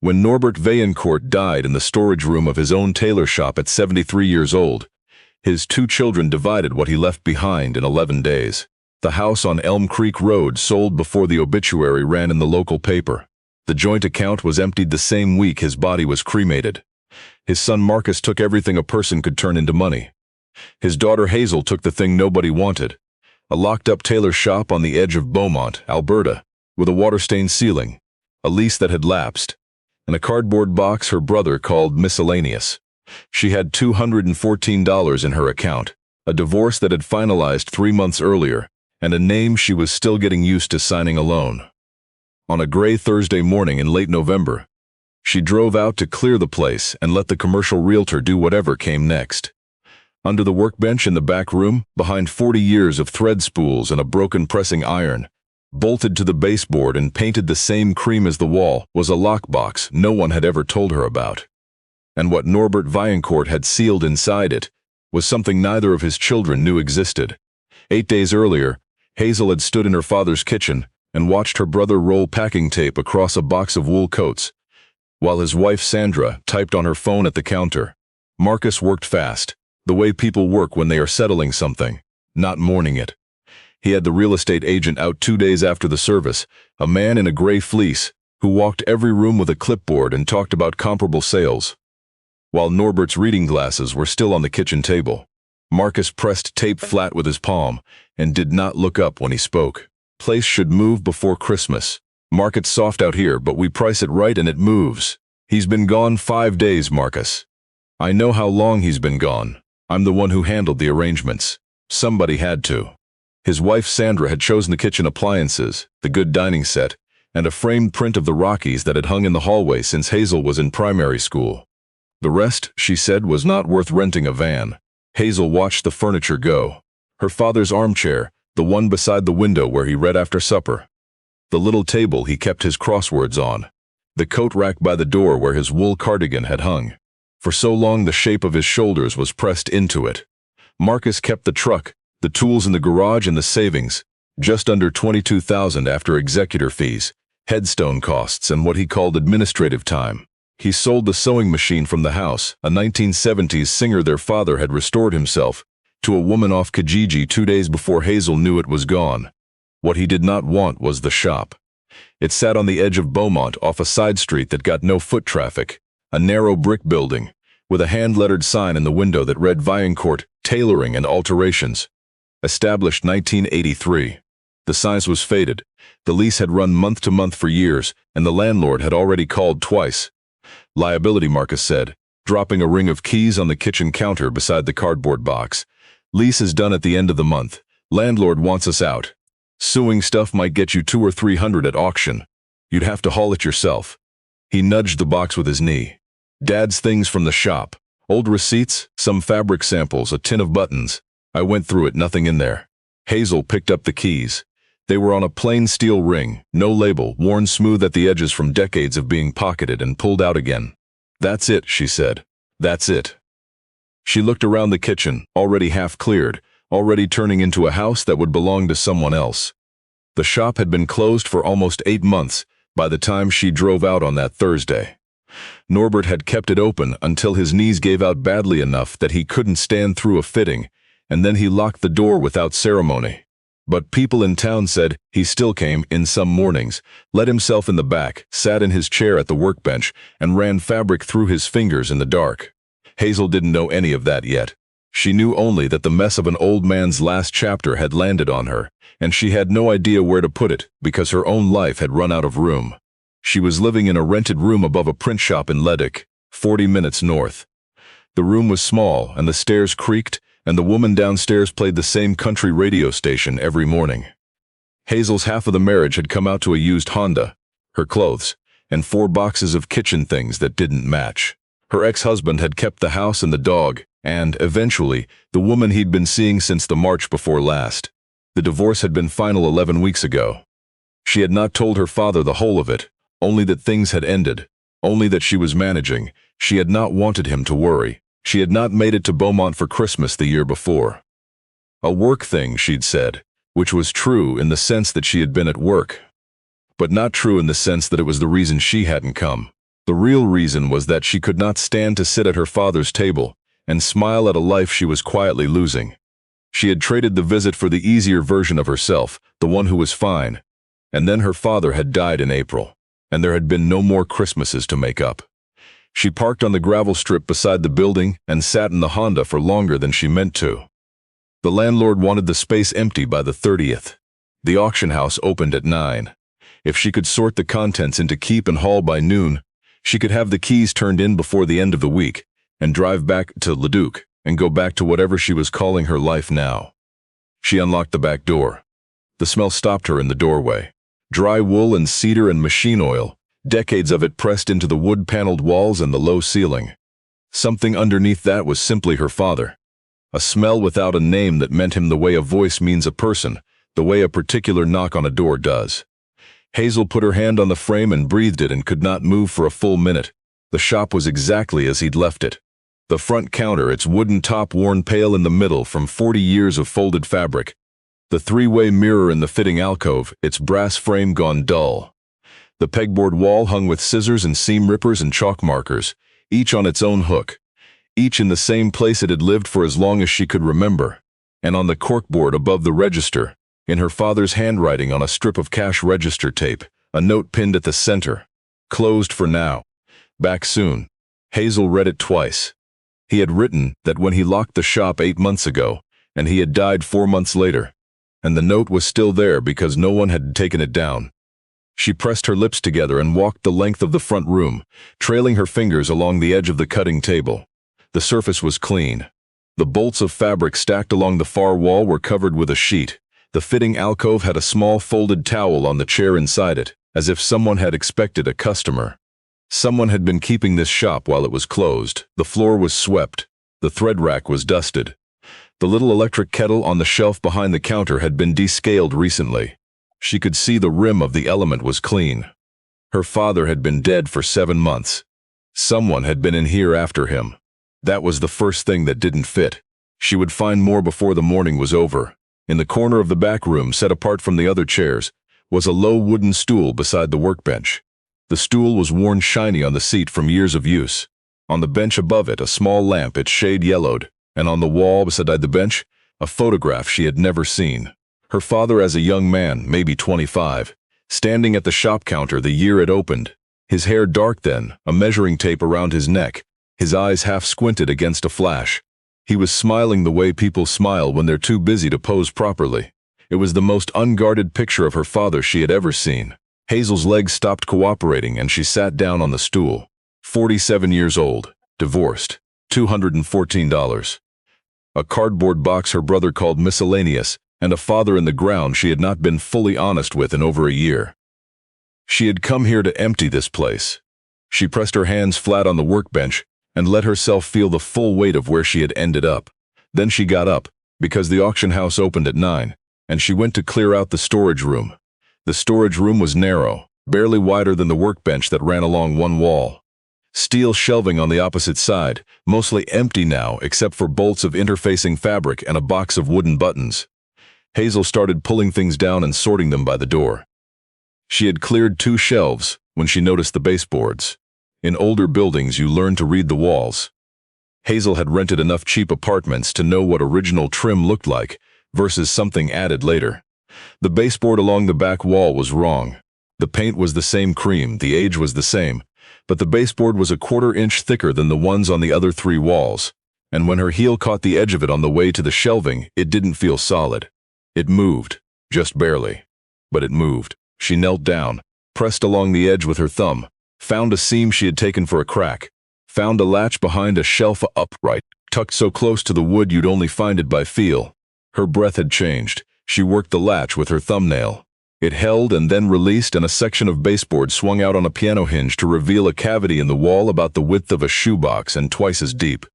When Norbert Vaillancourt died in the storage room of his own tailor shop at 73 years old, his two children divided what he left behind in 11 days. The house on Elm Creek Road sold before the obituary ran in the local paper. The joint account was emptied the same week his body was cremated. His son Marcus took everything a person could turn into money. His daughter Hazel took the thing nobody wanted, a locked-up tailor shop on the edge of Beaumont, Alberta, with a water-stained ceiling, a lease that had lapsed, and a cardboard box her brother called miscellaneous. She had $214 in her account, a divorce that had finalized 3 months earlier, and a name she was still getting used to signing alone. On a gray Thursday morning in late November, she drove out to clear the place and let the commercial realtor do whatever came next. Under the workbench in the back room, behind 40 years of thread spools and a broken pressing iron, bolted to the baseboard and painted the same cream as the wall, was a lockbox no one had ever told her about. And what Norbert Vaillancourt had sealed inside it was something neither of his children knew existed. 8 days earlier, Hazel had stood in her father's kitchen and watched her brother roll packing tape across a box of wool coats, while his wife Sandra typed on her phone at the counter. Marcus worked fast, the way people work when they are settling something, not mourning it. He had the real estate agent out 2 days after the service, a man in a gray fleece, who walked every room with a clipboard and talked about comparable sales. While Norbert's reading glasses were still on the kitchen table, Marcus pressed tape flat with his palm and did not look up when he spoke. Place should move before Christmas. Market's soft out here, but we price it right and it moves. He's been gone 5 days, Marcus. I know how long he's been gone. I'm the one who handled the arrangements. Somebody had to. His wife Sandra had chosen the kitchen appliances, the good dining set, and a framed print of the Rockies that had hung in the hallway since Hazel was in primary school. The rest, she said, was not worth renting a van. Hazel watched the furniture go. Her father's armchair, the one beside the window where he read after supper. The little table he kept his crosswords on. The coat rack by the door where his wool cardigan had hung. For so long the shape of his shoulders was pressed into it. Marcus kept the truck, the tools in the garage and the savings, just under $22,000 after executor fees, headstone costs and what he called administrative time. He sold the sewing machine from the house, a 1970s singer their father had restored himself, to a woman off Kijiji 2 days before Hazel knew it was gone. What he did not want was the shop. It sat on the edge of Beaumont off a side street that got no foot traffic, a narrow brick building, with a hand-lettered sign in the window that read Vaillancourt, Tailoring and Alterations. Established 1983. The sign was faded. The lease had run month to month for years, and the landlord had already called twice. Liability, Marcus said, dropping a ring of keys on the kitchen counter beside the cardboard box. Lease is done at the end of the month. Landlord wants us out. Suing stuff might get you $200 or $300 at auction. You'd have to haul it yourself. He nudged the box with his knee. Dad's things from the shop. Old receipts, some fabric samples, a tin of buttons. I went through it, nothing in there. Hazel picked up the keys. They were on a plain steel ring, no label, worn smooth at the edges from decades of being pocketed and pulled out again. That's it, she said. That's it. She looked around the kitchen, already half cleared, already turning into a house that would belong to someone else. The shop had been closed for almost 8 months by the time she drove out on that Thursday. Norbert had kept it open until his knees gave out badly enough that he couldn't stand through a fitting, and then he locked the door without ceremony. But people in town said he still came in some mornings, let himself in the back, sat in his chair at the workbench, and ran fabric through his fingers in the dark. Hazel didn't know any of that yet. She knew only that the mess of an old man's last chapter had landed on her, and she had no idea where to put it because her own life had run out of room. She was living in a rented room above a print shop in Leduc, 40 minutes north. The room was small, and the stairs creaked, and the woman downstairs played the same country radio station every morning. Hazel's half of the marriage had come out to a used Honda, her clothes, and 4 boxes of kitchen things that didn't match. Her ex-husband had kept the house and the dog, and, eventually, the woman he'd been seeing since the March before last. The divorce had been final 11 weeks ago. She had not told her father the whole of it, only that things had ended, only that she was managing. She had not wanted him to worry. She had not made it to Beaumont for Christmas the year before. A work thing, she'd said, which was true in the sense that she had been at work, but not true in the sense that it was the reason she hadn't come. The real reason was that she could not stand to sit at her father's table and smile at a life she was quietly losing. She had traded the visit for the easier version of herself, the one who was fine. And then her father had died in April, and there had been no more Christmases to make up. She parked on the gravel strip beside the building and sat in the Honda for longer than she meant to. The landlord wanted the space empty by the 30th. The auction house opened at 9. If she could sort the contents into keep and haul by noon, she could have the keys turned in before the end of the week and drive back to Leduc and go back to whatever she was calling her life now. She unlocked the back door. The smell stopped her in the doorway. Dry wool and cedar and machine oil, decades of it pressed into the wood-paneled walls and the low ceiling. Something underneath that was simply her father. A smell without a name that meant him the way a voice means a person, the way a particular knock on a door does. Hazel put her hand on the frame and breathed it and could not move for a full minute. The shop was exactly as he'd left it. The front counter, its wooden top worn pale in the middle from 40 years of folded fabric. The three-way mirror in the fitting alcove, its brass frame gone dull. The pegboard wall hung with scissors and seam rippers and chalk markers, each on its own hook, each in the same place it had lived for as long as she could remember. And on the corkboard above the register, in her father's handwriting on a strip of cash register tape, a note pinned at the center. Closed for now. Back soon. Hazel read it twice. He had written that when he locked the shop 8 months ago, and he had died 4 months later. And the note was still there because no one had taken it down. She pressed her lips together and walked the length of the front room, trailing her fingers along the edge of the cutting table. The surface was clean. The bolts of fabric stacked along the far wall were covered with a sheet. The fitting alcove had a small folded towel on the chair inside it, as if someone had expected a customer. Someone had been keeping this shop while it was closed. The floor was swept. The thread rack was dusted. The little electric kettle on the shelf behind the counter had been descaled recently. She could see the rim of the element was clean. Her father had been dead for 7 months. Someone had been in here after him. That was the first thing that didn't fit. She would find more before the morning was over. In the corner of the back room, set apart from the other chairs, was a low wooden stool beside the workbench. The stool was worn shiny on the seat from years of use. On the bench above it, a small lamp, its shade yellowed, and on the wall beside the bench, a photograph she had never seen. Her father as a young man, maybe 25, standing at the shop counter the year it opened. His hair dark then, a measuring tape around his neck, his eyes half squinted against a flash. He was smiling the way people smile when they're too busy to pose properly. It was the most unguarded picture of her father she had ever seen. Hazel's legs stopped cooperating and she sat down on the stool. 47 years old, divorced, $214. A cardboard box her brother called miscellaneous, and a father in the ground she had not been fully honest with in over a year. She had come here to empty this place. She pressed her hands flat on the workbench and let herself feel the full weight of where she had ended up. Then she got up, because the auction house opened at 9, and she went to clear out the storage room. The storage room was narrow, barely wider than the workbench that ran along one wall. Steel shelving on the opposite side, mostly empty now except for bolts of interfacing fabric and a box of wooden buttons. Hazel started pulling things down and sorting them by the door. She had cleared 2 shelves when she noticed the baseboards. In older buildings, you learn to read the walls. Hazel had rented enough cheap apartments to know what original trim looked like versus something added later. The baseboard along the back wall was wrong. The paint was the same cream, the age was the same, but the baseboard was a 1/4 inch thicker than the ones on the other 3 walls, and when her heel caught the edge of it on the way to the shelving, it didn't feel solid. It moved, just barely. But it moved. She knelt down, pressed along the edge with her thumb, found a seam she had taken for a crack, found a latch behind a shelf upright, tucked so close to the wood you'd only find it by feel. Her breath had changed. She worked the latch with her thumbnail. It held and then released, and a section of baseboard swung out on a piano hinge to reveal a cavity in the wall about the width of a shoebox and twice as deep.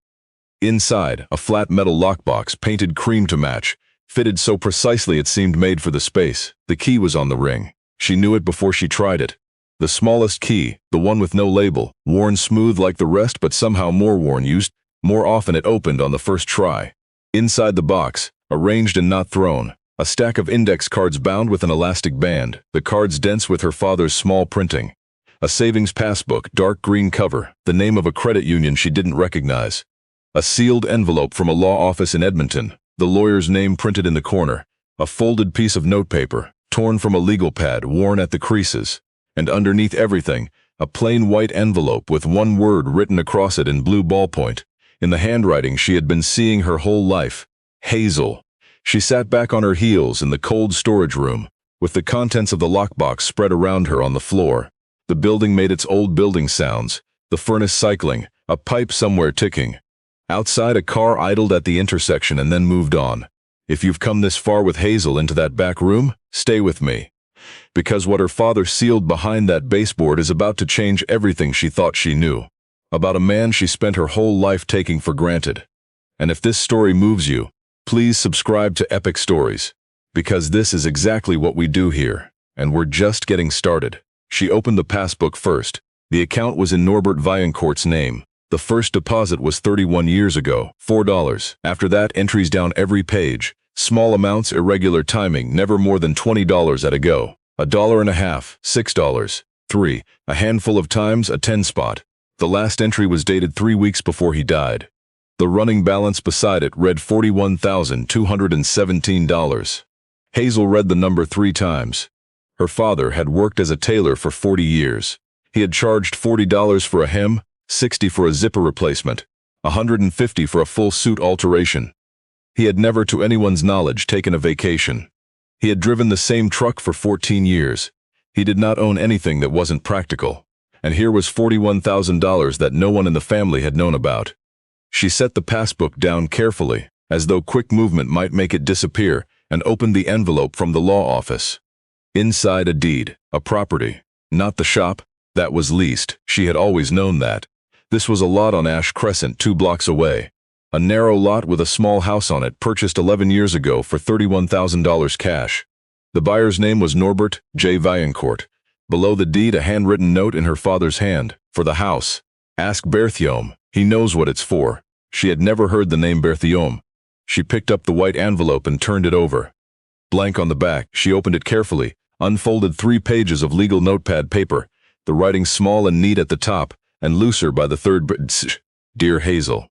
Inside, a flat metal lockbox, painted cream to match, fitted so precisely it seemed made for the space. The key was on the ring. She knew it before she tried it. The smallest key, the one with no label, worn smooth like the rest but somehow more worn used. More often it opened on the first try. Inside the box, arranged and not thrown, a stack of index cards bound with an elastic band, the cards dense with her father's small printing. A savings passbook, dark green cover, the name of a credit union she didn't recognize. A sealed envelope from a law office in Edmonton, the lawyer's name printed in the corner. A folded piece of notepaper, torn from a legal pad, worn at the creases. And underneath everything, a plain white envelope with one word written across it in blue ballpoint, in the handwriting she had been seeing her whole life. Hazel. She sat back on her heels in the cold storage room, with the contents of the lockbox spread around her on the floor. The building made its old building sounds, the furnace cycling, a pipe somewhere ticking. Outside, a car idled at the intersection and then moved on. If you've come this far with Hazel into that back room, stay with me. Because what her father sealed behind that baseboard is about to change everything she thought she knew. About a man she spent her whole life taking for granted. And if this story moves you, please subscribe to Epic Stories. Because this is exactly what we do here, and we're just getting started. She opened the passbook first. The account was in Norbert Vaillancourt's name. The first deposit was 31 years ago, $4. After that, entries down every page. Small amounts, irregular timing, never more than $20 at a go. $1.50, $6, $3. A handful of times, a 10 spot. The last entry was dated 3 weeks before he died. The running balance beside it read $41,217. Hazel read the number 3 times. Her father had worked as a tailor for 40 years. He had charged $40 for a hem, $60 for a zipper replacement, $150 for a full suit alteration. He had never, to anyone's knowledge, taken a vacation. He had driven the same truck for 14 years. He did not own anything that wasn't practical. And here was $41,000 that no one in the family had known about. She set the passbook down carefully, as though quick movement might make it disappear, and opened the envelope from the law office. Inside, a deed, a property. Not the shop. That was leased. She had always known that. This was a lot on Ash Crescent, 2 blocks away. A narrow lot with a small house on it, purchased 11 years ago for $31,000 cash. The buyer's name was Norbert J. Vaillancourt. Below the deed, a handwritten note in her father's hand. For the house. Ask Berthiaume. He knows what it's for. She had never heard the name Berthiaume. She picked up the white envelope and turned it over. Blank on the back, she opened it carefully, unfolded 3 pages of legal notepad paper, the writing small and neat at the top, and looser by the third. Dear Hazel,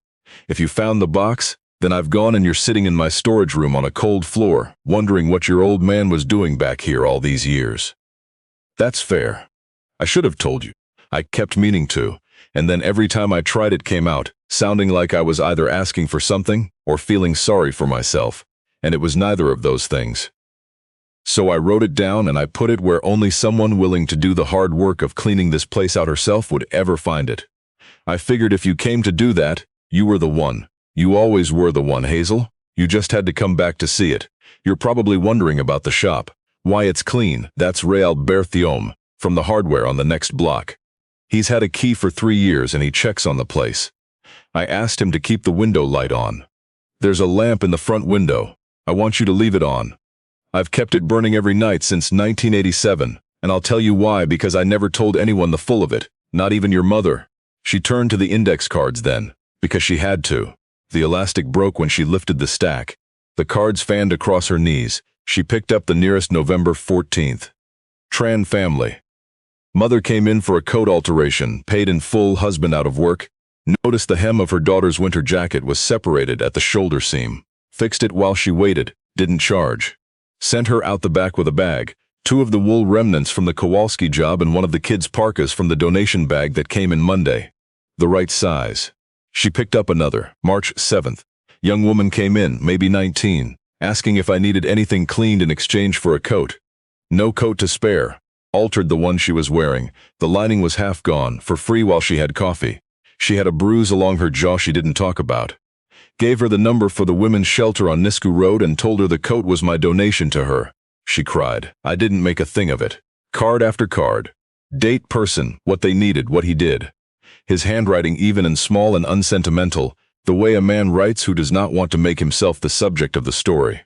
if you found the box, then I've gone and you're sitting in my storage room on a cold floor, wondering what your old man was doing back here all these years. That's fair. I should have told you. I kept meaning to, and then every time I tried it came out, sounding like I was either asking for something or feeling sorry for myself, and it was neither of those things. So I wrote it down and I put it where only someone willing to do the hard work of cleaning this place out herself would ever find it. I figured if you came to do that, you were the one. You always were the one, Hazel. You just had to come back to see it. You're probably wondering about the shop. Why, it's clean. That's Réal Berthiaume, from the hardware on the next block. He's had a key for 3 years and he checks on the place. I asked him to keep the window light on. There's a lamp in the front window. I want you to leave it on. I've kept it burning every night since 1987, and I'll tell you why, because I never told anyone the full of it, not even your mother. She turned to the index cards then, because she had to. The elastic broke when she lifted the stack. The cards fanned across her knees. She picked up the nearest November 14th. Tran family. Mother came in for a coat alteration, paid in full, husband out of work. Noticed the hem of her daughter's winter jacket was separated at the shoulder seam. Fixed it while she waited, didn't charge. Sent her out the back with a bag, 2 of the wool remnants from the Kowalski job and 1 of the kids' parkas from the donation bag that came in Monday. The right size. She picked up another, March 7th. Young woman came in, maybe 19, asking if I needed anything cleaned in exchange for a coat. No coat to spare. Altered the one she was wearing. The lining was half gone, for free while she had coffee. She had a bruise along her jaw she didn't talk about. Gave her the number for the women's shelter on Nisku Road and told her the coat was my donation to her. She cried. I didn't make a thing of it. Card after card. Date, person, what they needed, what he did. His handwriting even and small and unsentimental, the way a man writes who does not want to make himself the subject of the story.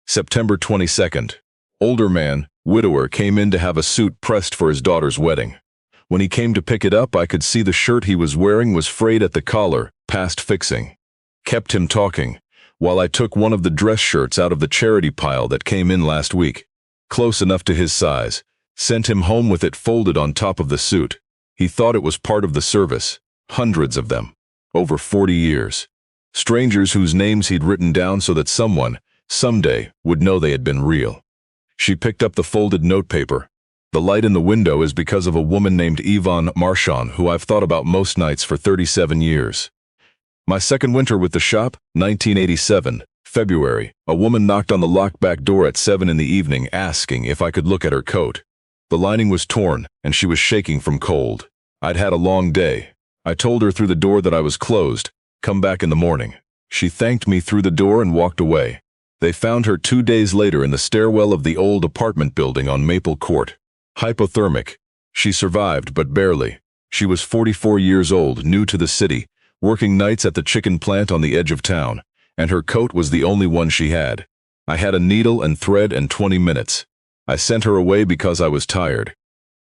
September 22nd. Older man, widower, came in to have a suit pressed for his daughter's wedding. When he came to pick it up, I could see the shirt he was wearing was frayed at the collar, past fixing. Kept him talking, while I took one of the dress shirts out of the charity pile that came in last week. Close enough to his size. Sent him home with it folded on top of the suit. He thought it was part of the service. Hundreds of them. Over 40 years. Strangers whose names he'd written down so that someone, someday, would know they had been real. She picked up the folded notepaper. The light in the window is because of a woman named Yvonne Marchand, who I've thought about most nights for 37 years. My second winter with the shop, 1987, February, a woman knocked on the locked back door at 7 in the evening asking if I could look at her coat. The lining was torn, and she was shaking from cold. I'd had a long day. I told her through the door that I was closed. Come back in the morning. She thanked me through the door and walked away. They found her 2 days later in the stairwell of the old apartment building on Maple Court. Hypothermic. She survived, but barely. She was 44 years old, new to the city, working nights at the chicken plant on the edge of town, and her coat was the only one she had. I had a needle and thread and 20 minutes. I sent her away because I was tired.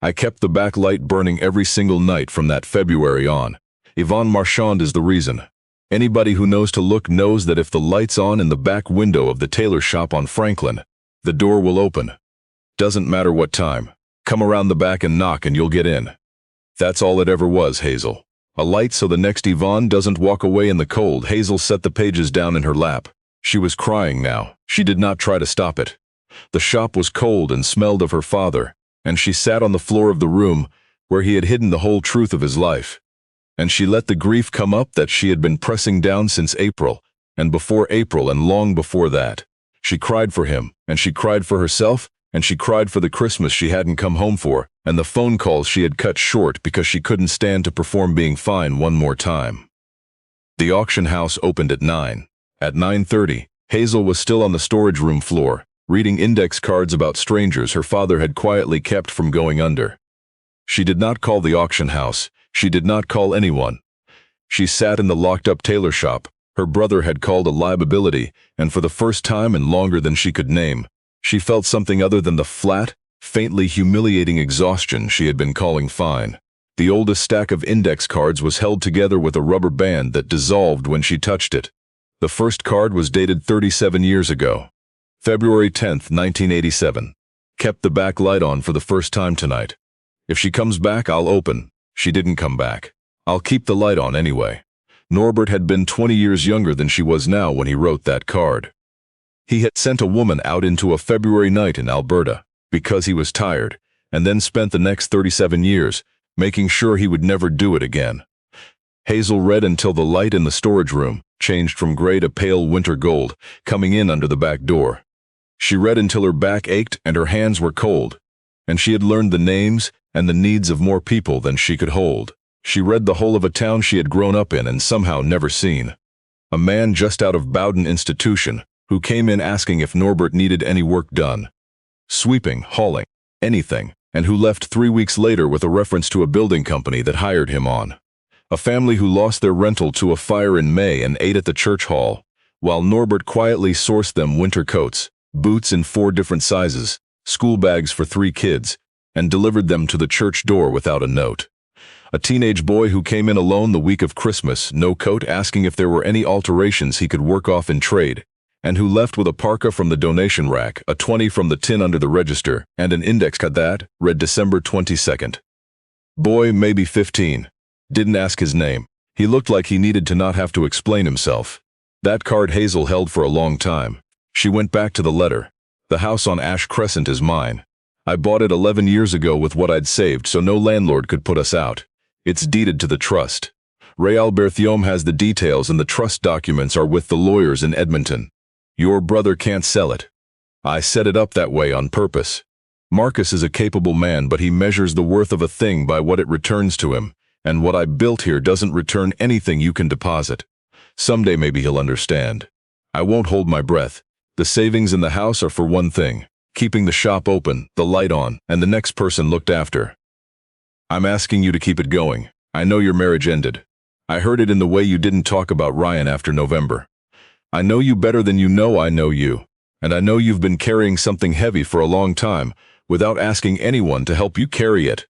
I kept the back light burning every single night from that February on. Yvonne Marchand is the reason. Anybody who knows to look knows that if the light's on in the back window of the Tailor shop on Franklin, the door will open. Doesn't matter what time. Come around the back and knock and you'll get in. That's all it ever was, Hazel. A light so the next Yvonne doesn't walk away in the cold. Hazel set the pages down in her lap. She was crying now. She did not try to stop it. The shop was cold and smelled of her father, and she sat on the floor of the room where he had hidden the whole truth of his life. And she let the grief come up that she had been pressing down since April, and before April and long before that. She cried for him, and she cried for herself, and she cried for the Christmas she hadn't come home for, and the phone calls she had cut short because she couldn't stand to perform being fine one more time. The auction house opened at 9. At 9:30, Hazel was still on the storage room floor, reading index cards about strangers her father had quietly kept from going under. She did not call the auction house. She did not call anyone. She sat in the locked-up Tailor shop. Her brother had called a liability, and for the first time and longer than she could name, she felt something other than the flat, faintly humiliating exhaustion she had been calling fine. The oldest stack of index cards was held together with a rubber band that dissolved when she touched it. The first card was dated 37 years ago. February 10th, 1987. Kept the back light on for the first time tonight. If she comes back, I'll open. She didn't come back. I'll keep the light on anyway. Norbert had been 20 years younger than she was now when he wrote that card. He had sent a woman out into a February night in Alberta because he was tired, and then spent the next 37 years making sure he would never do it again. Hazel read until the light in the storage room changed from gray to pale winter gold, coming in under the back door. She read until her back ached and her hands were cold, and she had learned the names and the needs of more people than she could hold. She read the whole of a town she had grown up in and somehow never seen. A man just out of Bowden Institution, who came in asking if Norbert needed any work done. Sweeping, hauling, anything, and who left 3 weeks later with a reference to a building company that hired him on. A family who lost their rental to a fire in May and ate at the church hall, while Norbert quietly sourced them winter coats, boots in 4 different sizes, school bags for 3 kids, and delivered them to the church door without a note. A teenage boy who came in alone the week of Christmas, no coat, asking if there were any alterations he could work off in trade, and who left with a parka from the donation rack, a 20 from the tin under the register, and an index card that read December 22nd. Boy, maybe 15. Didn't ask his name. He looked like he needed to not have to explain himself. That card Hazel held for a long time. She went back to the letter. The house on Ash Crescent is mine. I bought it 11 years ago with what I'd saved, so no landlord could put us out. It's deeded to the trust. Ray Alberthiaume has the details and the trust documents are with the lawyers in Edmonton. Your brother can't sell it. I set it up that way on purpose. Marcus is a capable man, but he measures the worth of a thing by what it returns to him, and what I built here doesn't return anything you can deposit. Someday maybe he'll understand. I won't hold my breath. The savings in the house are for one thing, keeping the shop open, the light on, and the next person looked after. I'm asking you to keep it going. I know your marriage ended. I heard it in the way you didn't talk about Ryan after November. I know you better than you know I know you, and I know you've been carrying something heavy for a long time without asking anyone to help you carry it.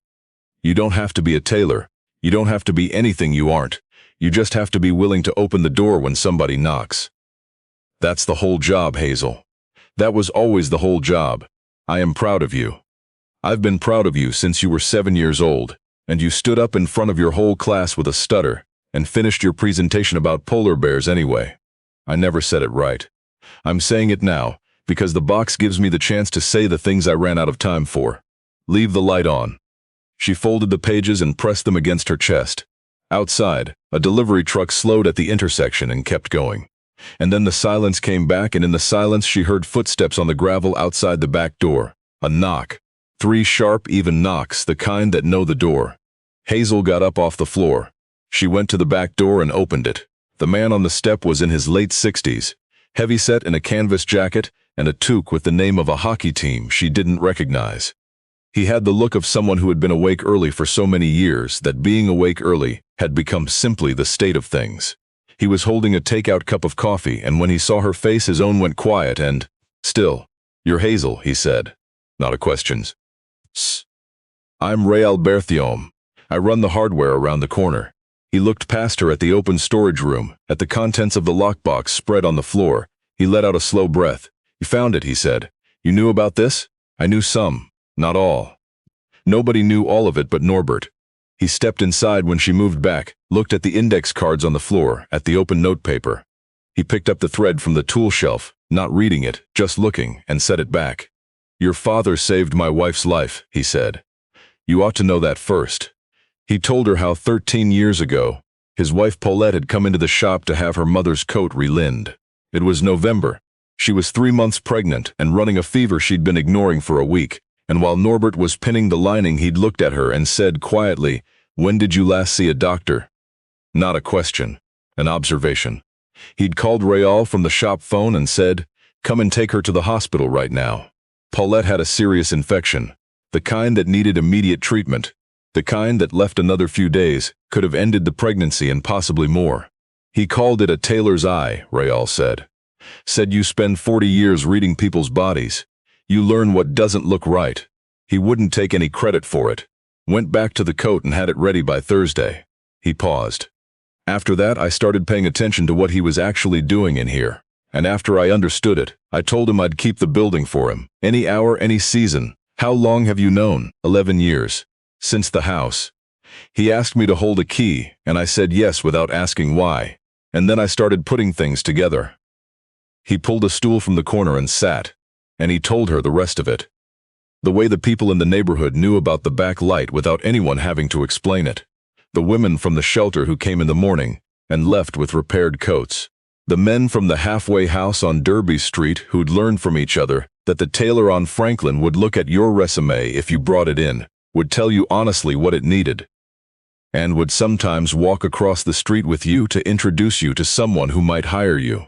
You don't have to be a tailor. You don't have to be anything you aren't. You just have to be willing to open the door when somebody knocks. That's the whole job, Hazel. That was always the whole job. I am proud of you. I've been proud of you since you were 7 years old, and you stood up in front of your whole class with a stutter, and finished your presentation about polar bears anyway. I never said it right. I'm saying it now, because the box gives me the chance to say the things I ran out of time for. Leave the light on. She folded the pages and pressed them against her chest. Outside, a delivery truck slowed at the intersection and kept going. And then the silence came back, and in the silence she heard footsteps on the gravel outside the back door. A knock. 3 sharp, even knocks, the kind that know the door. Hazel got up off the floor. She went to the back door and opened it. The man on the step was in his late 60s, heavyset in a canvas jacket and a toque with the name of a hockey team she didn't recognize. He had the look of someone who had been awake early for so many years that being awake early had become simply the state of things. He was holding a takeout cup of coffee, and when he saw her face his own went quiet and, "Still, you're Hazel," he said. "Not a questions." "Sss. I'm Ray Alberthiaume. I run the hardware around the corner." He looked past her at the open storage room, at the contents of the lockbox spread on the floor. He let out a slow breath. "You found it," he said. "You knew about this?" "I knew some, not all." Nobody knew all of it but Norbert. He stepped inside when she moved back, looked at the index cards on the floor, at the open notepaper. He picked up the thread from the tool shelf, not reading it, just looking, and set it back. "Your father saved my wife's life," he said. "You ought to know that first." He told her how 13 years ago, his wife Paulette had come into the shop to have her mother's coat relined. It was November. She was 3 months pregnant and running a fever she'd been ignoring for a week, and while Norbert was pinning the lining he'd looked at her and said quietly, "When did you last see a doctor?" Not a question, an observation. He'd called Raoul from the shop phone and said, "Come and take her to the hospital right now." Paulette had a serious infection, the kind that needed immediate treatment, the kind that left another few days, could have ended the pregnancy and possibly more. He called it a Tailor's eye, Raoul said. Said you spend 40 years reading people's bodies. You learn what doesn't look right. He wouldn't take any credit for it. Went back to the coat and had it ready by Thursday. He paused. After that, I started paying attention to what he was actually doing in here. And after I understood it, I told him I'd keep the building for him. Any hour, any season. How long have you known? 11 years. Since the house. He asked me to hold a key, and I said yes without asking why. And then I started putting things together. He pulled a stool from the corner and sat, and he told her the rest of it. The way the people in the neighborhood knew about the back light without anyone having to explain it. The women from the shelter who came in the morning and left with repaired coats. The men from the halfway house on Derby Street who'd learned from each other that the tailor on Franklin would look at your resume if you brought it in, would tell you honestly what it needed, and would sometimes walk across the street with you to introduce you to someone who might hire you.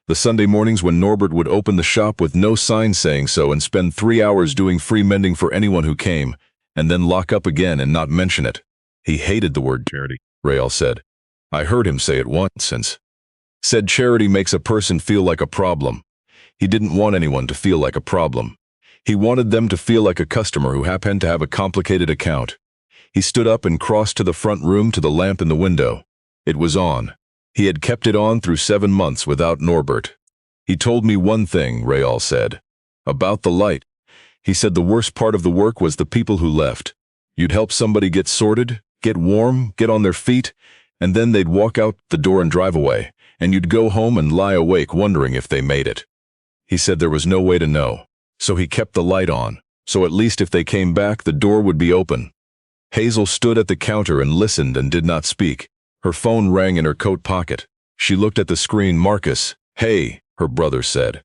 The Sunday mornings when Norbert would open the shop with no sign saying so and spend 3 hours doing free mending for anyone who came, and then lock up again and not mention it. He hated the word charity, Raoul said. I heard him say it once and said charity makes a person feel like a problem. He didn't want anyone to feel like a problem. He wanted them to feel like a customer who happened to have a complicated account. He stood up and crossed to the front room to the lamp in the window. It was on. He had kept it on through 7 months without Norbert. He told me one thing, Raoul said. About the light. He said the worst part of the work was the people who left. You'd help somebody get sorted, get warm, get on their feet, and then they'd walk out the door and drive away, and you'd go home and lie awake wondering if they made it. He said there was no way to know, so he kept the light on, so at least if they came back, the door would be open. Hazel stood at the counter and listened and did not speak. Her phone rang in her coat pocket. She looked at the screen. Marcus, hey, her brother said.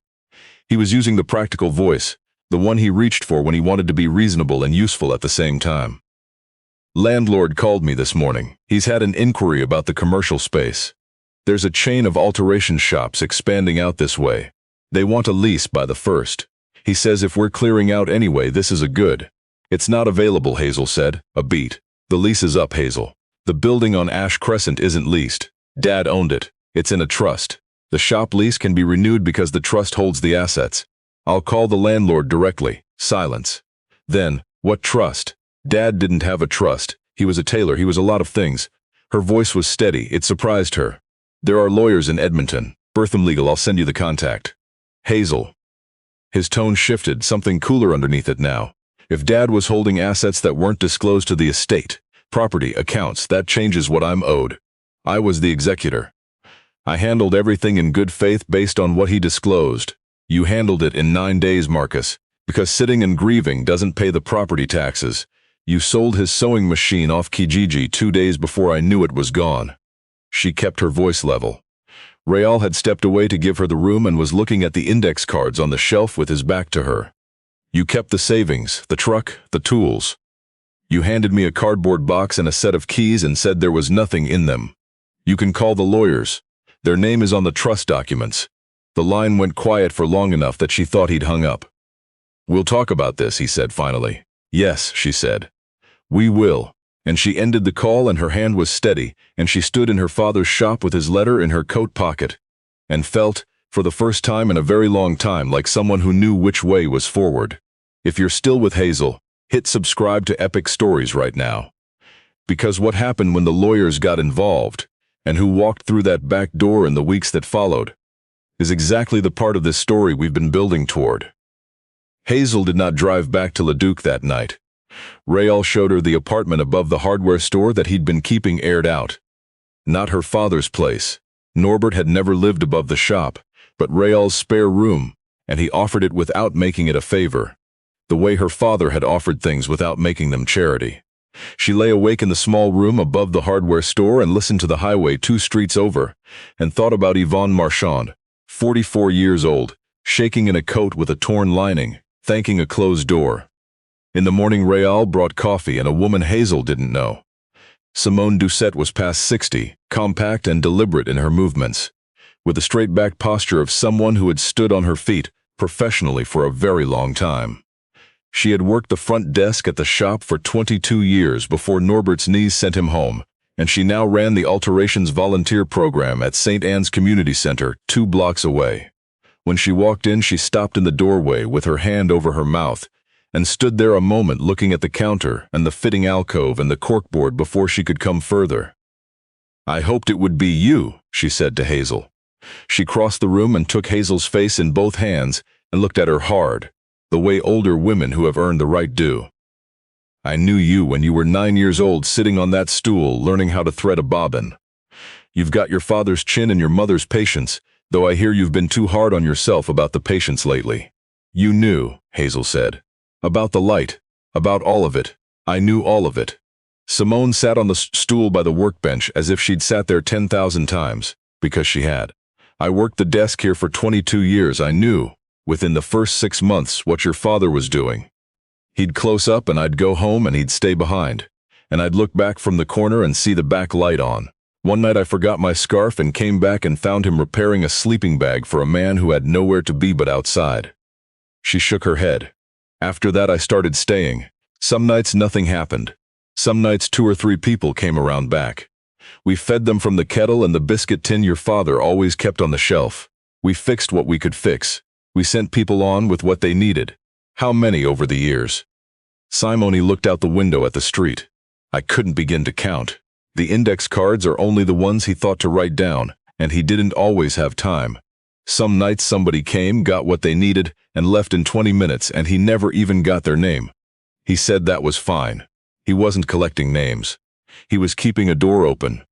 He was using the practical voice, the one he reached for when he wanted to be reasonable and useful at the same time. Landlord called me this morning. He's had an inquiry about the commercial space. There's a chain of alteration shops expanding out this way. They want a lease by the 1st. He says if we're clearing out anyway, this is a good. It's not available, Hazel said. A beat. The lease is up, Hazel. The building on Ash Crescent isn't leased. Dad owned it. It's in a trust. The shop lease can be renewed because the trust holds the assets. I'll call the landlord directly. Silence. Then, what trust? Dad didn't have a trust. He was a tailor. He was a lot of things. Her voice was steady. It surprised her. There are lawyers in Edmonton. Bertham Legal, I'll send you the contact. Hazel. His tone shifted, something cooler underneath it now. If Dad was holding assets that weren't disclosed to the estate, property, accounts, that changes what I'm owed. I was the executor. I handled everything in good faith based on what he disclosed. You handled it in 9 days, Marcus, because sitting and grieving doesn't pay the property taxes. You sold his sewing machine off Kijiji 2 days before I knew it was gone. She kept her voice level. Rael had stepped away to give her the room and was looking at the index cards on the shelf with his back to her. You kept the savings, the truck, the tools. You handed me a cardboard box and a set of keys and said there was nothing in them. You can call the lawyers. Their name is on the trust documents. The line went quiet for long enough that she thought he'd hung up. We'll talk about this, he said finally. Yes, she said. We will. And she ended the call and her hand was steady, and she stood in her father's shop with his letter in her coat pocket, and felt, for the first time in a very long time, like someone who knew which way was forward. If you're still with Hazel, hit subscribe to Epic Stories right now. Because what happened when the lawyers got involved, and who walked through that back door in the weeks that followed, is exactly the part of this story we've been building toward. Hazel did not drive back to Leduc that night. Rael showed her the apartment above the hardware store that he'd been keeping aired out. Not her father's place. Norbert had never lived above the shop, but Rael's spare room, and he offered it without making it a favor. The way her father had offered things without making them charity. She lay awake in the small room above the hardware store and listened to the highway 2 streets over, and thought about Yvonne Marchand, 44 years old, shaking in a coat with a torn lining, thanking a closed door. In the morning, Rael brought coffee and a woman Hazel didn't know. Simone Doucette was past 60, compact and deliberate in her movements, with the straight-back posture of someone who had stood on her feet professionally for a very long time. She had worked the front desk at the shop for 22 years before Norbert's knees sent him home, and she now ran the alterations volunteer program at St. Anne's Community Center 2 blocks away. When she walked in, she stopped in the doorway with her hand over her mouth and stood there a moment looking at the counter and the fitting alcove and the corkboard before she could come further. I hoped it would be you, she said to Hazel. She crossed the room and took Hazel's face in both hands and looked at her hard, the way older women who have earned the right do. I knew you when you were 9 years old sitting on that stool learning how to thread a bobbin. You've got your father's chin and your mother's patience, though I hear you've been too hard on yourself about the patience lately. You knew, Hazel said. About the light, about all of it. I knew all of it. Simone sat on the stool by the workbench as if she'd sat there 10,000 times, because she had. I worked the desk here for 22 years. I knew, within the first 6 months, what your father was doing. He'd close up and I'd go home and he'd stay behind, and I'd look back from the corner and see the back light on. One night I forgot my scarf and came back and found him repairing a sleeping bag for a man who had nowhere to be but outside. She shook her head. After that I started staying. Some nights nothing happened. Some nights 2 or 3 people came around back. We fed them from the kettle and the biscuit tin your father always kept on the shelf. We fixed what we could fix. We sent people on with what they needed. How many over the years? Simone looked out the window at the street. I couldn't begin to count. The index cards are only the ones he thought to write down, and he didn't always have time. Some nights somebody came, got what they needed, and left in 20 minutes, and he never even got their name. He said that was fine. He wasn't collecting names. He was keeping a door open.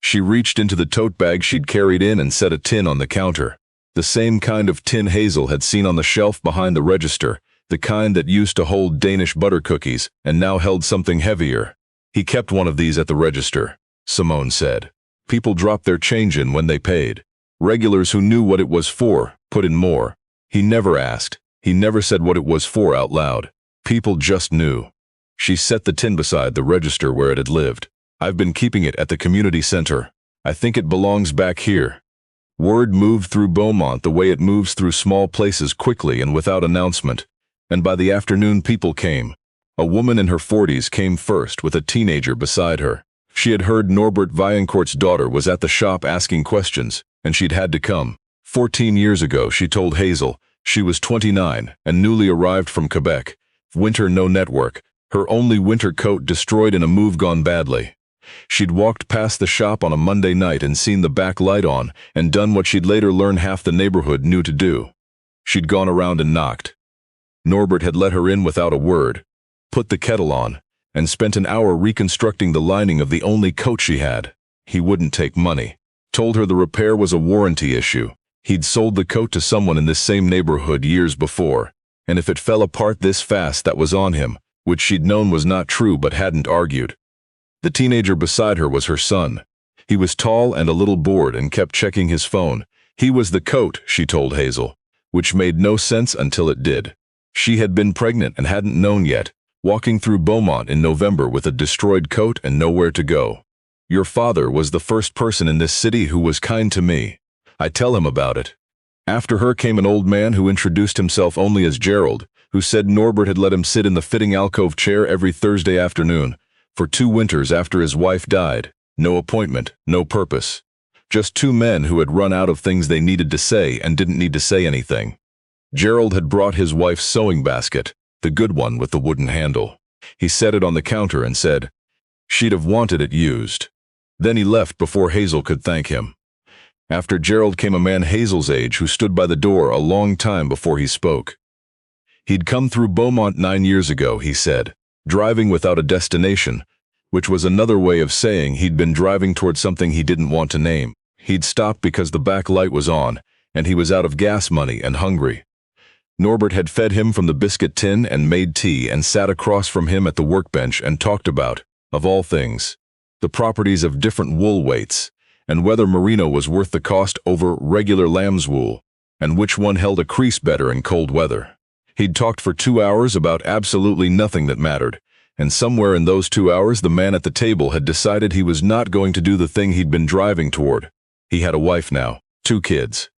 She reached into the tote bag she'd carried in and set a tin on the counter. The same kind of tin Hazel had seen on the shelf behind the register, the kind that used to hold Danish butter cookies and now held something heavier. He kept one of these at the register, Simone said. People dropped their change in when they paid. Regulars who knew what it was for put in more. He never asked. He never said what it was for out loud. People just knew. She set the tin beside the register where it had lived. I've been keeping it at the community center. I think it belongs back here. Word moved through Beaumont the way it moves through small places quickly and without announcement. And by the afternoon people came. A woman in her 40s came first with a teenager beside her. She had heard Norbert Vaillancourt's daughter was at the shop asking questions, and she'd had to come. 14 years ago, she told Hazel. She was 29 and newly arrived from Quebec. Winter no network, her only winter coat destroyed in a move gone badly. She'd walked past the shop on a Monday night and seen the back light on and done what she'd later learn half the neighborhood knew to do. She'd gone around and knocked. Norbert had let her in without a word. put the kettle on, and spent an hour reconstructing the lining of the only coat she had. He wouldn't take money. Told her the repair was a warranty issue. He'd sold the coat to someone in this same neighborhood years before, and if it fell apart this fast, that was on him, which she'd known was not true but hadn't argued. The teenager beside her was her son. He was tall and a little bored and kept checking his phone. He was the coat, she told Hazel, which made no sense until it did. She had been pregnant and hadn't known yet, walking through Beaumont in November with a destroyed coat and nowhere to go. Your father was the first person in this city who was kind to me. I tell him about it. After her came an old man who introduced himself only as Gerald, who said Norbert had let him sit in the fitting alcove chair every Thursday afternoon, for 2 winters after his wife died. No appointment, no purpose. Just 2 men who had run out of things they needed to say and didn't need to say anything. Gerald had brought his wife's sewing basket, the good one with the wooden handle. He set it on the counter and said, she'd have wanted it used. Then he left before Hazel could thank him. After Gerald came a man Hazel's age who stood by the door a long time before he spoke. He'd come through Beaumont 9 years ago, he said, driving without a destination, which was another way of saying he'd been driving toward something he didn't want to name. He'd stopped because the back light was on, and he was out of gas money and hungry. Norbert had fed him from the biscuit tin and made tea and sat across from him at the workbench and talked about, of all things, the properties of different wool weights, and whether merino was worth the cost over regular lamb's wool, and which one held a crease better in cold weather. He'd talked for 2 hours about absolutely nothing that mattered, and somewhere in those 2 hours the man at the table had decided he was not going to do the thing he'd been driving toward. He had a wife now, 2 kids.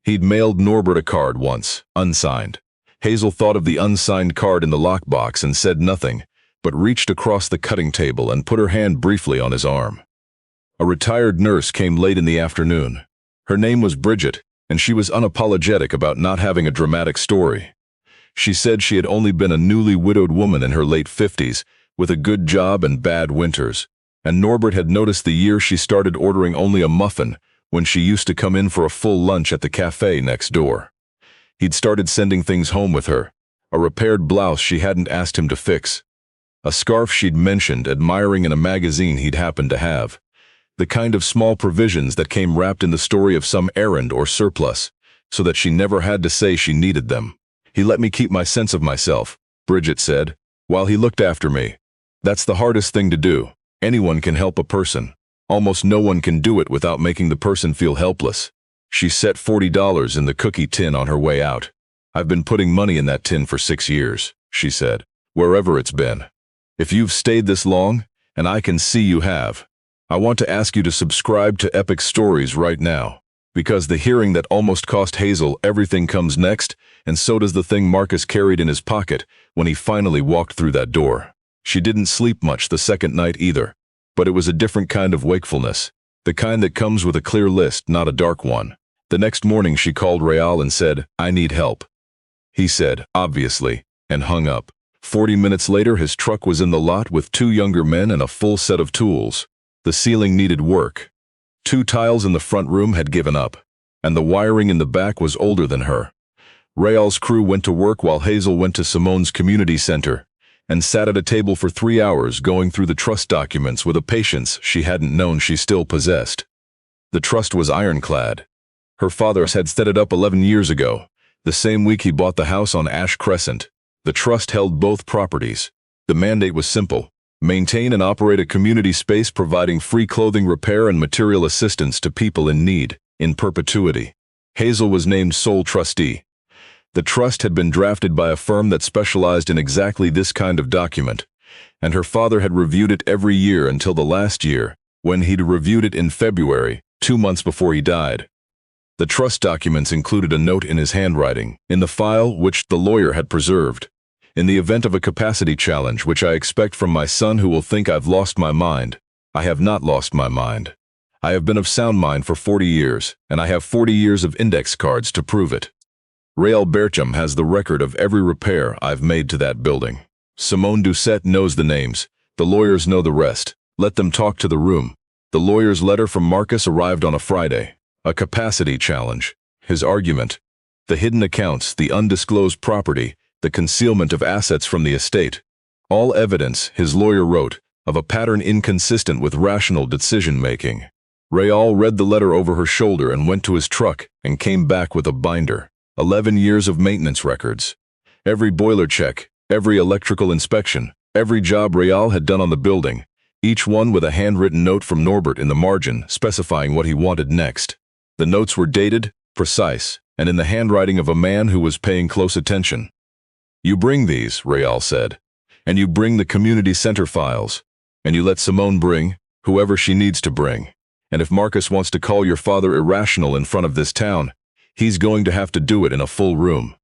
He'd mailed Norbert a card once, unsigned. Hazel thought of the unsigned card in the lockbox and said nothing, but reached across the cutting table and put her hand briefly on his arm. A retired nurse came late in the afternoon. Her name was Bridget, and she was unapologetic about not having a dramatic story. She said she had only been a newly widowed woman in her late 50s, with a good job and bad winters, and Norbert had noticed the year she started ordering only a muffin when she used to come in for a full lunch at the cafe next door. He'd started sending things home with her, a repaired blouse she hadn't asked him to fix, a scarf she'd mentioned admiring in a magazine he'd happened to have, the kind of small provisions that came wrapped in the story of some errand or surplus, so that she never had to say she needed them. He let me keep my sense of myself, Bridget said, while he looked after me. That's the hardest thing to do. Anyone can help a person. Almost no one can do it without making the person feel helpless. She set $40 in the cookie tin on her way out. I've been putting money in that tin for 6 years, she said, wherever it's been. If you've stayed this long, and I can see you have, I want to ask you to subscribe to Epic Stories right now, because the hearing that almost cost Hazel everything comes next, and so does the thing Marcus carried in his pocket when he finally walked through that door. She didn't sleep much the second night either, but it was a different kind of wakefulness, the kind that comes with a clear list, not a dark one. The next morning she called Real and said, I need help. He said, obviously, and hung up. 40 minutes later his truck was in the lot with 2 younger men and a full set of tools. The ceiling needed work. 2 tiles in the front room had given up, and the wiring in the back was older than her. Real's crew went to work while Hazel went to Simone's community center and sat at a table for 3 hours going through the trust documents with a patience she hadn't known she still possessed. The trust was ironclad. Her father had set it up 11 years ago, the same week he bought the house on Ash Crescent. The trust held both properties. The mandate was simple: maintain and operate a community space providing free clothing repair and material assistance to people in need, in perpetuity. Hazel was named sole trustee. The trust had been drafted by a firm that specialized in exactly this kind of document, and her father had reviewed it every year until the last year, when he'd reviewed it in February, 2 months before he died. The trust documents included a note in his handwriting, in the file which the lawyer had preserved. In the event of a capacity challenge, which I expect from my son who will think I've lost my mind, I have not lost my mind. I have been of sound mind for 40 years, and I have 40 years of index cards to prove it. Rael Bercham has the record of every repair I've made to that building. Simone Doucette knows the names. The lawyers know the rest. Let them talk to the room. The lawyer's letter from Marcus arrived on a Friday. A capacity challenge. His argument. The hidden accounts, the undisclosed property, the concealment of assets from the estate. All evidence, his lawyer wrote, of a pattern inconsistent with rational decision-making. Real read the letter over her shoulder and went to his truck and came back with a binder. 11 years of maintenance records. Every boiler check, every electrical inspection, every job Real had done on the building, each one with a handwritten note from Norbert in the margin specifying what he wanted next. The notes were dated, precise, and in the handwriting of a man who was paying close attention. "You bring these," Real said, "and you bring the community center files, and you let Simone bring whoever she needs to bring. And if Marcus wants to call your father irrational in front of this town, he's going to have to do it in a full room."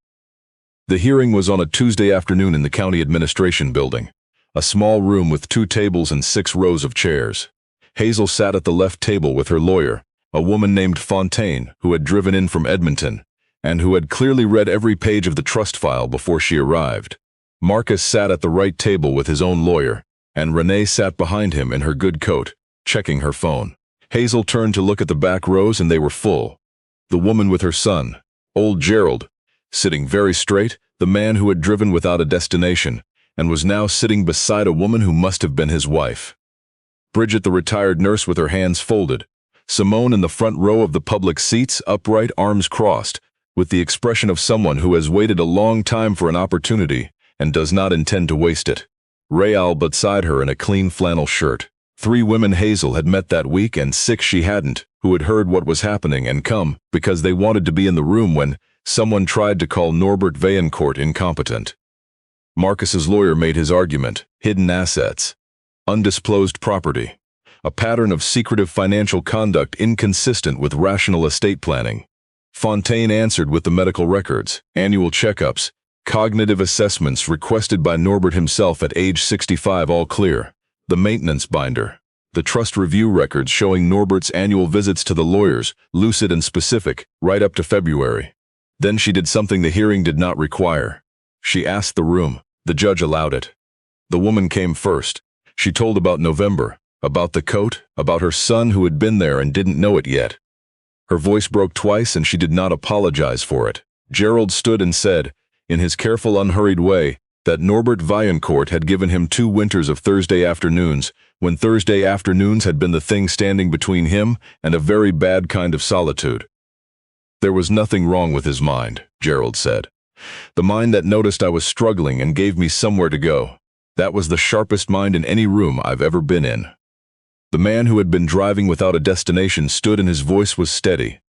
The hearing was on a Tuesday afternoon in the county administration building, a small room with 2 tables and 6 rows of chairs. Hazel sat at the left table with her lawyer, a woman named Fontaine, who had driven in from Edmonton, and who had clearly read every page of the trust file before she arrived. Marcus sat at the right table with his own lawyer, and Renee sat behind him in her good coat, checking her phone. Hazel turned to look at the back rows and they were full. The woman with her son, old Gerald, sitting very straight, the man who had driven without a destination, and was now sitting beside a woman who must have been his wife. Bridget, the retired nurse, with her hands folded. Simone in the front row of the public seats, upright, arms crossed, with the expression of someone who has waited a long time for an opportunity and does not intend to waste it. Real beside her in a clean flannel shirt. 3 women Hazel had met that week and 6 she hadn't, who had heard what was happening and come because they wanted to be in the room when someone tried to call Norbert Vaillancourt incompetent. Marcus's lawyer made his argument: hidden assets, undisclosed property, a pattern of secretive financial conduct inconsistent with rational estate planning. Fontaine answered with the medical records, annual checkups, cognitive assessments requested by Norbert himself at age 65, all clear. The maintenance binder, the trust review records showing Norbert's annual visits to the lawyers, lucid and specific, right up to February. Then she did something the hearing did not require. She asked the room. The judge allowed it. The woman came first. She told about November, about the coat, about her son who had been there and didn't know it yet. Her voice broke twice and she did not apologize for it. Gerald stood and said, in his careful, unhurried way, that Norbert Vaillancourt had given him 2 winters of Thursday afternoons, when Thursday afternoons had been the thing standing between him and a very bad kind of solitude. There was nothing wrong with his mind, Gerald said. The mind that noticed I was struggling and gave me somewhere to go. That was the sharpest mind in any room I've ever been in. The man who had been driving without a destination stood and his voice was steady.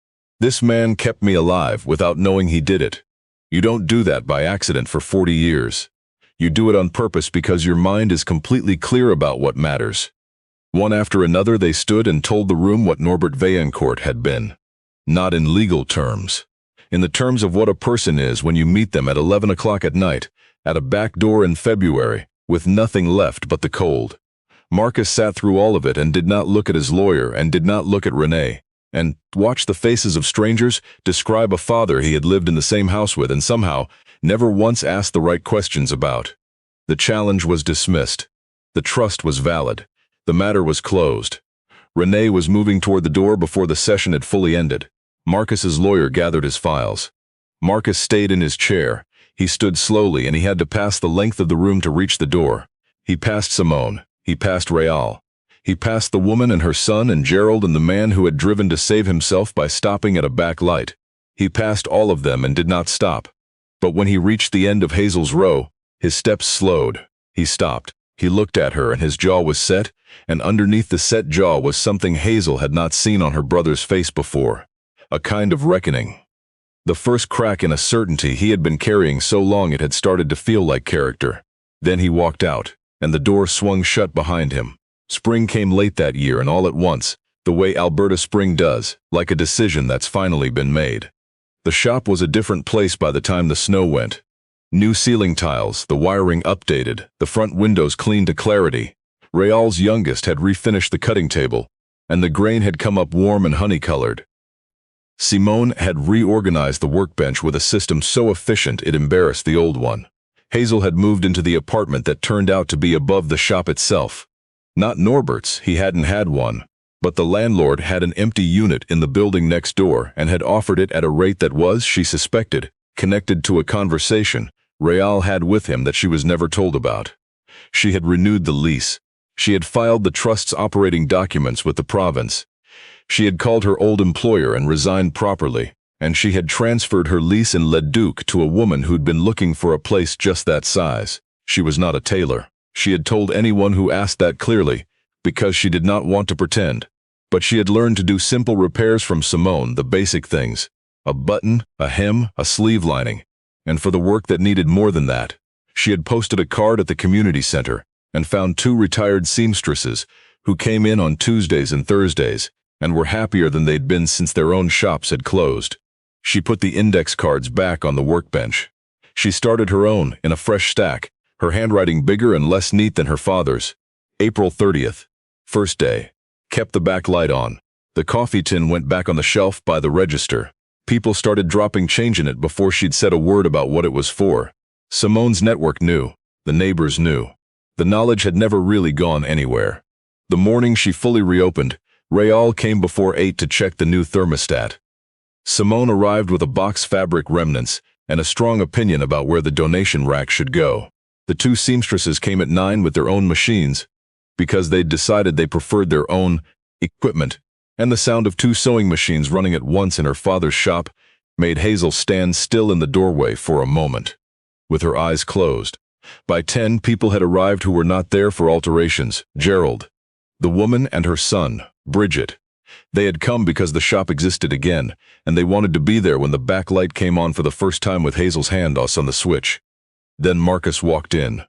This man kept me alive without knowing he did it. You don't do that by accident for 40 years. You do it on purpose because your mind is completely clear about what matters. One after another they stood and told the room what Norbert Vaillancourt had been. Not in legal terms. In the terms of what a person is when you meet them at 11 o'clock at night, at a back door in February, with nothing left but the cold. Marcus sat through all of it and did not look at his lawyer and did not look at Renee, and watched the faces of strangers describe a father he had lived in the same house with and somehow never once asked the right questions about. The challenge was dismissed. The trust was valid. The matter was closed. Renee was moving toward the door before the session had fully ended. Marcus's lawyer gathered his files. Marcus stayed in his chair. He stood slowly and he had to pass the length of the room to reach the door. He passed Simone. He passed Real. He passed the woman and her son and Gerald and the man who had driven to save himself by stopping at a back light. He passed all of them and did not stop. But when he reached the end of Hazel's row, his steps slowed. He stopped. He looked at her and his jaw was set, and underneath the set jaw was something Hazel had not seen on her brother's face before. A kind of reckoning. The first crack in a certainty he had been carrying so long it had started to feel like character. Then he walked out, and the door swung shut behind him. Spring came late that year and all at once, the way Alberta spring does, like a decision that's finally been made. The shop was a different place by the time the snow went. New ceiling tiles, the wiring updated, the front windows cleaned to clarity. Real's youngest had refinished the cutting table, and the grain had come up warm and honey-colored. Simone had reorganized the workbench with a system so efficient it embarrassed the old one. Hazel had moved into the apartment that turned out to be above the shop itself. Not Norbert's, he hadn't had one, but the landlord had an empty unit in the building next door and had offered it at a rate that was, she suspected, connected to a conversation Real had with him that she was never told about. She had renewed the lease. She had filed the trust's operating documents with the province. She had called her old employer and resigned properly, and she had transferred her lease in Leduc to a woman who'd been looking for a place just that size. She was not a tailor. She had told anyone who asked that clearly, because she did not want to pretend. But she had learned to do simple repairs from Simone, the basic things: a button, a hem, a sleeve lining. And for the work that needed more than that, she had posted a card at the community center and found 2 retired seamstresses who came in on Tuesdays and Thursdays and were happier than they'd been since their own shops had closed. She put the index cards back on the workbench. She started her own in a fresh stack, her handwriting bigger and less neat than her father's. April 30th. First day. Kept the back light on. The coffee tin went back on the shelf by the register. People started dropping change in it before she'd said a word about what it was for. Simone's network knew. The neighbors knew. The knowledge had never really gone anywhere. The morning she fully reopened, Raal came before 8 to check the new thermostat. Simone arrived with a box fabric remnants and a strong opinion about where the donation rack should go. The 2 seamstresses came at 9 with their own machines, because they'd decided they preferred their own equipment, and the sound of 2 sewing machines running at once in her father's shop made Hazel stand still in the doorway for a moment, with her eyes closed. By 10, people had arrived who were not there for alterations. Gerald, the woman, and her son, Bridget. They had come because the shop existed again, and they wanted to be there when the backlight came on for the first time with Hazel's hand on the switch. Then Marcus walked in.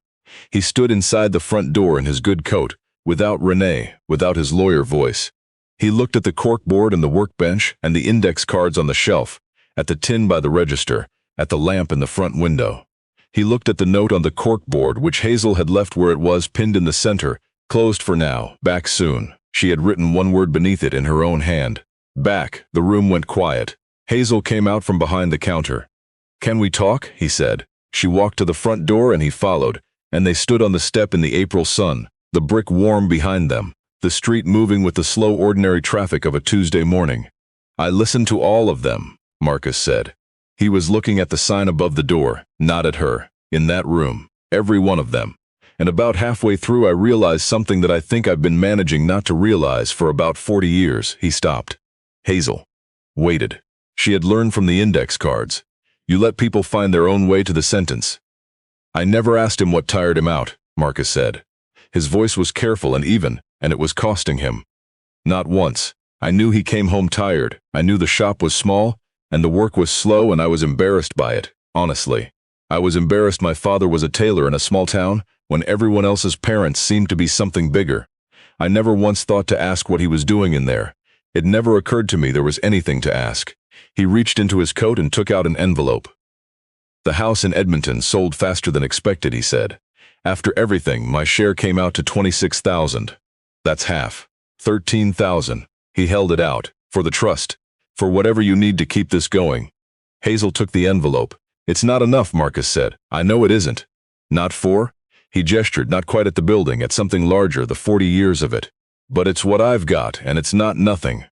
He stood inside the front door in his good coat, without Renee, without his lawyer voice. He looked at the corkboard and the workbench and the index cards on the shelf, at the tin by the register, at the lamp in the front window. He looked at the note on the corkboard which Hazel had left where it was, pinned in the center, closed for now, back soon. She had written one word beneath it in her own hand. Back. The room went quiet. Hazel came out from behind the counter. "Can we talk?" he said. She walked to the front door and he followed, and they stood on the step in the April sun, the brick warm behind them, the street moving with the slow ordinary traffic of a Tuesday morning. "I listened to all of them," Marcus said. He was looking at the sign above the door, not at her, in that room, every one of them. And about halfway through I realized something that I think I've been managing not to realize for about 40 years. He stopped. Hazel waited. She had learned from the index cards. You let people find their own way to the sentence. "I never asked him what tired him out," Marcus said. His voice was careful and even, and it was costing him. "Not once. I knew he came home tired. I knew the shop was small, and the work was slow, and I was embarrassed by it, honestly. I was embarrassed my father was a tailor in a small town, when everyone else's parents seemed to be something bigger. I never once thought to ask what he was doing in there. It never occurred to me there was anything to ask." He reached into his coat and took out an envelope. "The house in Edmonton sold faster than expected," he said. "After everything, my share came out to 26,000. That's half. 13,000. He held it out. For the trust. For whatever you need to keep this going." Hazel took the envelope. "It's not enough," Marcus said. "I know it isn't." "Not for?" He gestured, not quite at the building, at something larger, the 40 years of it. "But it's what I've got, and it's not nothing."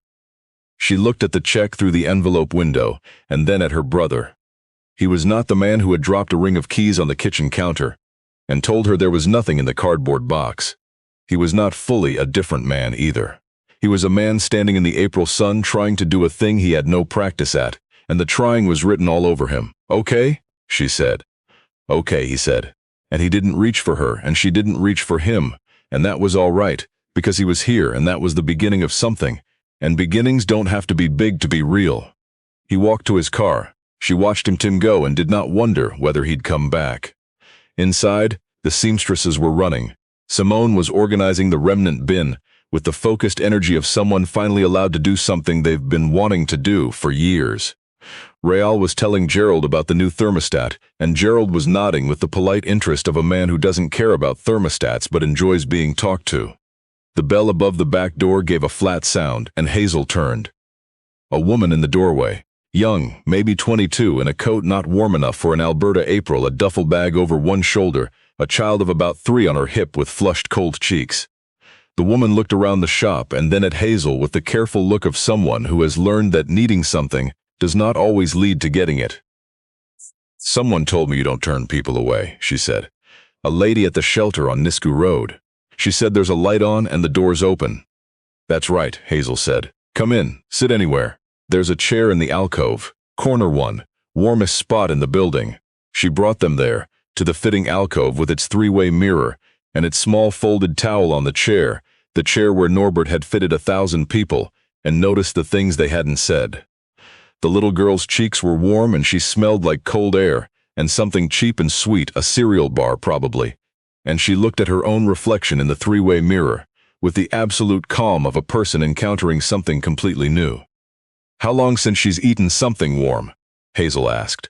She looked at the check through the envelope window, and then at her brother. He was not the man who had dropped a ring of keys on the kitchen counter, and told her there was nothing in the cardboard box. He was not fully a different man either. He was a man standing in the April sun trying to do a thing he had no practice at, and the trying was written all over him. "Okay?" she said. "Okay," he said. And he didn't reach for her, and she didn't reach for him, and that was all right, because he was here, and that was the beginning of something, and beginnings don't have to be big to be real. He walked to his car. She watched him go and did not wonder whether he'd come back. Inside, the seamstresses were running. Simone was organizing the remnant bin, with the focused energy of someone finally allowed to do something they've been wanting to do for years. Raal was telling Gerald about the new thermostat, and Gerald was nodding with the polite interest of a man who doesn't care about thermostats but enjoys being talked to. The bell above the back door gave a flat sound, and Hazel turned. A woman in the doorway, young, maybe 22, in a coat not warm enough for an Alberta April, a duffel bag over one shoulder, a child of about 3 on her hip with flushed cold cheeks. The woman looked around the shop and then at Hazel with the careful look of someone who has learned that needing something does not always lead to getting it. "Someone told me you don't turn people away," she said. A lady at the shelter on Nisku Road. She said there's a light on and the door's open. That's right, Hazel said. Come in, sit anywhere. There's a chair in the alcove, corner one, warmest spot in the building. She brought them there, to the fitting alcove with its three-way mirror and its small folded towel on the chair where Norbert had fitted 1,000 people, and noticed the things they hadn't said. The little girl's cheeks were warm and she smelled like cold air, and something cheap and sweet, a cereal bar probably. And she looked at her own reflection in the three-way mirror, with the absolute calm of a person encountering something completely new. How long since she's eaten something warm? Hazel asked.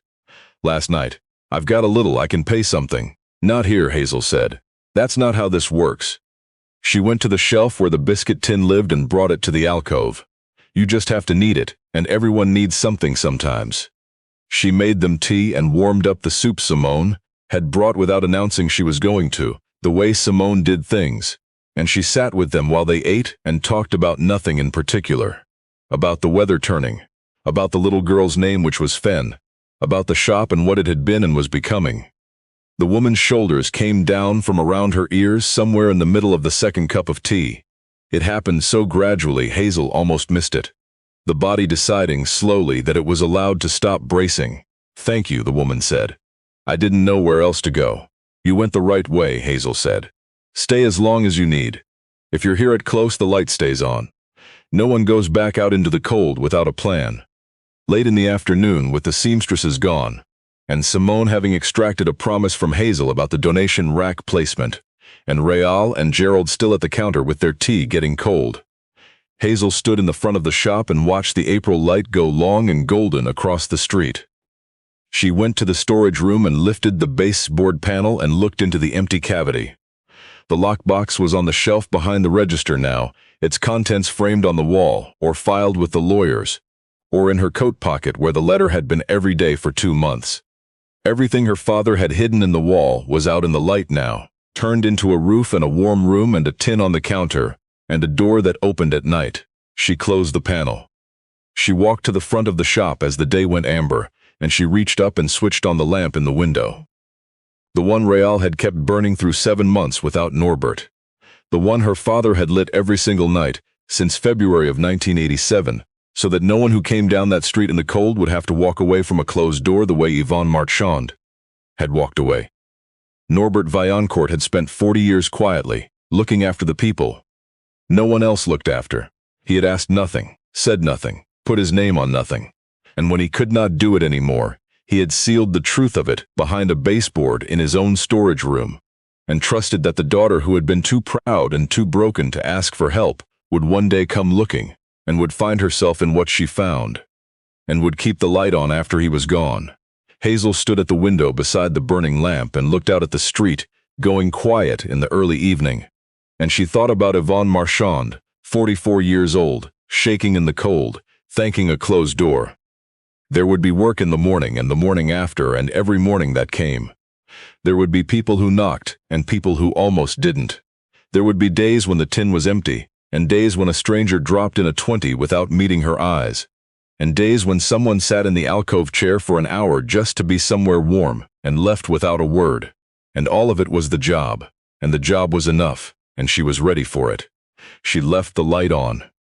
Last night. I've got a little, I can pay something. Not here, Hazel said. That's not how this works. She went to the shelf where the biscuit tin lived and brought it to the alcove. You just have to need it, and everyone needs something sometimes. She made them tea and warmed up the soup Simone had brought without announcing she was going to, the way Simone did things, and she sat with them while they ate and talked about nothing in particular. About the weather turning, about the little girl's name which was Fen, about the shop and what it had been and was becoming. The woman's shoulders came down from around her ears somewhere in the middle of the second cup of tea. It happened so gradually Hazel almost missed it. The body deciding slowly that it was allowed to stop bracing. Thank you, the woman said. I didn't know where else to go. You went the right way, Hazel said. Stay as long as you need. If you're here at close, the light stays on. No one goes back out into the cold without a plan. Late in the afternoon, with the seamstresses gone, and Simone having extracted a promise from Hazel about the donation rack placement, and Real and Gerald still at the counter with their tea getting cold, Hazel stood in the front of the shop and watched the April light go long and golden across the street. She went to the storage room and lifted the baseboard panel and looked into the empty cavity. The lockbox was on the shelf behind the register now, its contents framed on the wall, or filed with the lawyers, or in her coat pocket where the letter had been every day for 2 months. Everything her father had hidden in the wall was out in the light now, turned into a roof and a warm room and a tin on the counter, and a door that opened at night. She closed the panel. She walked to the front of the shop as the day went amber, and she reached up and switched on the lamp in the window. The one Real had kept burning through 7 months without Norbert. The one her father had lit every single night, since February of 1987, so that no one who came down that street in the cold would have to walk away from a closed door the way Yvonne Marchand had walked away. Norbert Vaillancourt had spent 40 years quietly, looking after the people. No one else looked after. He had asked nothing, said nothing, put his name on nothing. And when he could not do it anymore, he had sealed the truth of it behind a baseboard in his own storage room, and trusted that the daughter who had been too proud and too broken to ask for help would one day come looking, and would find herself in what she found, and would keep the light on after he was gone. Hazel stood at the window beside the burning lamp and looked out at the street, going quiet in the early evening, and she thought about Yvonne Marchand, 44 years old, shaking in the cold, thanking a closed door. There would be work in the morning and the morning after and every morning that came. There would be people who knocked and people who almost didn't. There would be days when the tin was empty, and days when a stranger dropped in a 20 without meeting her eyes, and days when someone sat in the alcove chair for an hour just to be somewhere warm and left without a word. And all of it was the job, and the job was enough, and she was ready for it. She left the light on,